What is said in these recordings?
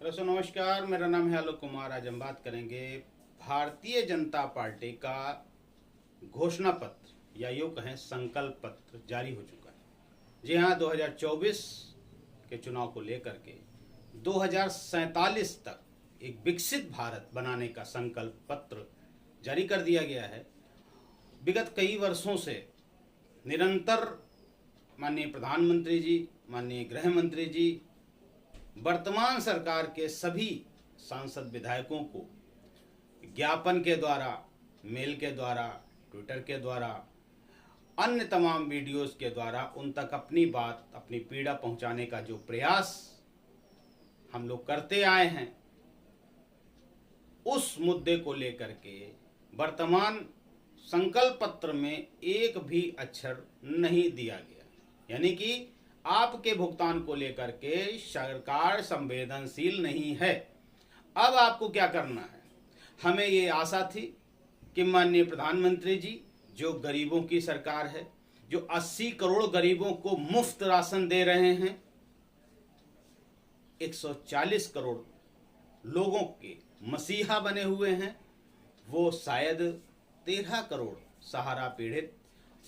दोस्तों नमस्कार, मेरा नाम है आलोक कुमार। आज हम बात करेंगे भारतीय जनता पार्टी का घोषणा पत्र या यूँ कहें संकल्प पत्र जारी हो चुका है। जी हाँ, 2024 के चुनाव को लेकर के 2047 तक एक विकसित भारत बनाने का संकल्प पत्र जारी कर दिया गया है। विगत कई वर्षों से निरंतर माननीय प्रधानमंत्री जी, माननीय गृह मंत्री जी, वर्तमान सरकार के सभी सांसद विधायकों को ज्ञापन के द्वारा, मेल के द्वारा, ट्विटर के द्वारा, अन्य तमाम वीडियोस के द्वारा उन तक अपनी बात, अपनी पीड़ा पहुंचाने का जो प्रयास हम लोग करते आए हैं, उस मुद्दे को लेकर के वर्तमान संकल्प पत्र में एक भी अक्षर नहीं दिया गया। यानी कि आपके भुगतान को लेकर के सरकार संवेदनशील नहीं है। अब आपको क्या करना है? हमें ये आशा थी कि माननीय प्रधानमंत्री जी, जो गरीबों की सरकार है, जो 80 करोड़ गरीबों को मुफ्त राशन दे रहे हैं, 140 करोड़ लोगों के मसीहा बने हुए हैं, वो शायद 13 करोड़ सहारा पीड़ित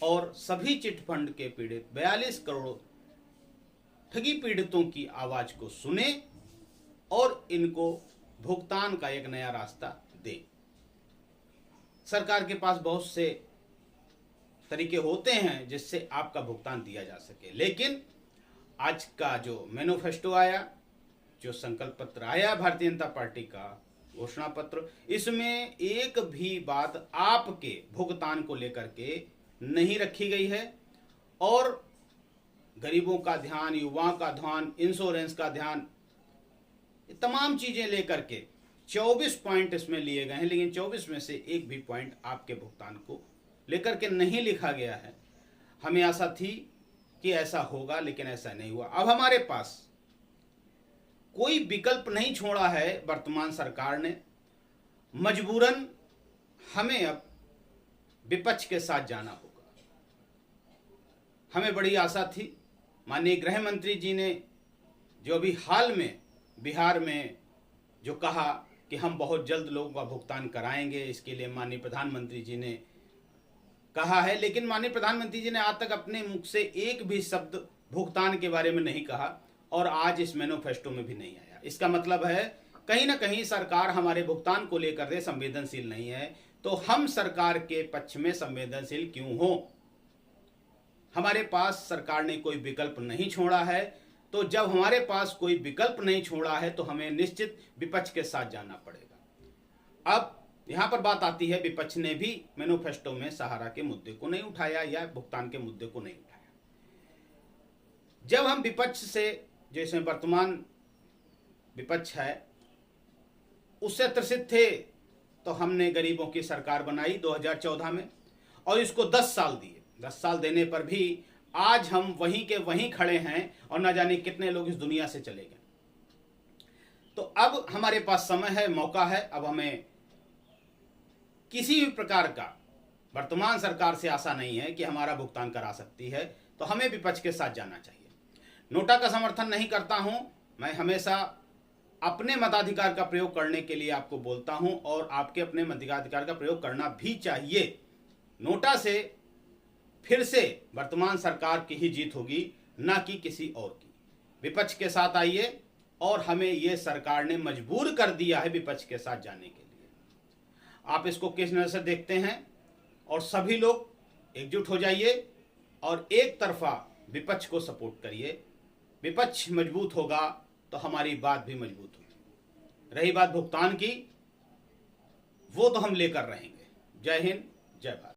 और सभी चिटफंड के पीड़ित 42 करोड़ ठगी पीड़ितों की आवाज को सुने और इनको भुगतान का एक नया रास्ता दे। सरकार के पास बहुत से तरीके होते हैं जिससे आपका भुगतान दिया जा सके, लेकिन आज का जो मैनिफेस्टो आया, जो संकल्प पत्र आया भारतीय जनता पार्टी का घोषणा पत्र, इसमें एक भी बात आपके भुगतान को लेकर के नहीं रखी गई है और गरीबों का ध्यान, युवाओं का ध्यान, इंश्योरेंस का ध्यान, तमाम चीजें लेकर के 24 पॉइंट इसमें लिए गए हैं, लेकिन 24 में से एक भी पॉइंट आपके भुगतान को लेकर के नहीं लिखा गया है। हमें आशा थी कि ऐसा होगा, लेकिन ऐसा नहीं हुआ। अब हमारे पास कोई विकल्प नहीं छोड़ा है वर्तमान सरकार ने, मजबूरन हमें अब विपक्ष के साथ जाना होगा। हमें बड़ी आशा थी, माननीय गृह मंत्री जी ने जो अभी हाल में बिहार में जो कहा कि हम बहुत जल्द लोगों का भुगतान कराएंगे, इसके लिए माननीय प्रधानमंत्री जी ने कहा है, लेकिन माननीय प्रधानमंत्री जी ने आज तक अपने मुख से एक भी शब्द भुगतान के बारे में नहीं कहा और आज इस मैनिफेस्टो में भी नहीं आया। इसका मतलब है कहीं ना कहीं सरकार हमारे भुगतान को लेकर के संवेदनशील नहीं है। तो हम सरकार के पक्ष में संवेदनशील क्यों हो? हमारे पास सरकार ने कोई विकल्प नहीं छोड़ा है, तो जब हमारे पास कोई विकल्प नहीं छोड़ा है तो हमें निश्चित विपक्ष के साथ जाना पड़ेगा। अब यहां पर बात आती है, विपक्ष ने भी मैनिफेस्टो में सहारा के मुद्दे को नहीं उठाया या भुगतान के मुद्दे को नहीं उठाया। जब हम विपक्ष से, जैसे वर्तमान विपक्ष है, उससे त्रसित थे, तो हमने गरीबों की सरकार बनाई 2014 में और इसको 10 साल दिए। 10 साल देने पर भी आज हम वहीं के वहीं खड़े हैं और न जाने कितने लोग इस दुनिया से चले गए। तो अब हमारे पास समय है, मौका है। अब हमें किसी भी प्रकार का वर्तमान सरकार से आशा नहीं है कि हमारा भुगतान करा सकती है, तो हमें विपक्ष के साथ जाना चाहिए। नोटा का समर्थन नहीं करता हूं, मैं हमेशा अपने मताधिकार का प्रयोग करने के लिए आपको बोलता हूं और आपके अपने मताधिकार का प्रयोग करना भी चाहिए। नोटा से फिर से वर्तमान सरकार की ही जीत होगी, ना कि किसी और की। विपक्ष के साथ आइए और हमें यह सरकार ने मजबूर कर दिया है विपक्ष के साथ जाने के लिए। आप इसको किस नजर से देखते हैं? और सभी लोग एकजुट हो जाइए और एक तरफा विपक्ष को सपोर्ट करिए। विपक्ष मजबूत होगा तो हमारी बात भी मजबूत होगी। रही बात भुगतान की, वो तो हम लेकर रहेंगे। जय हिंद, जय भारत।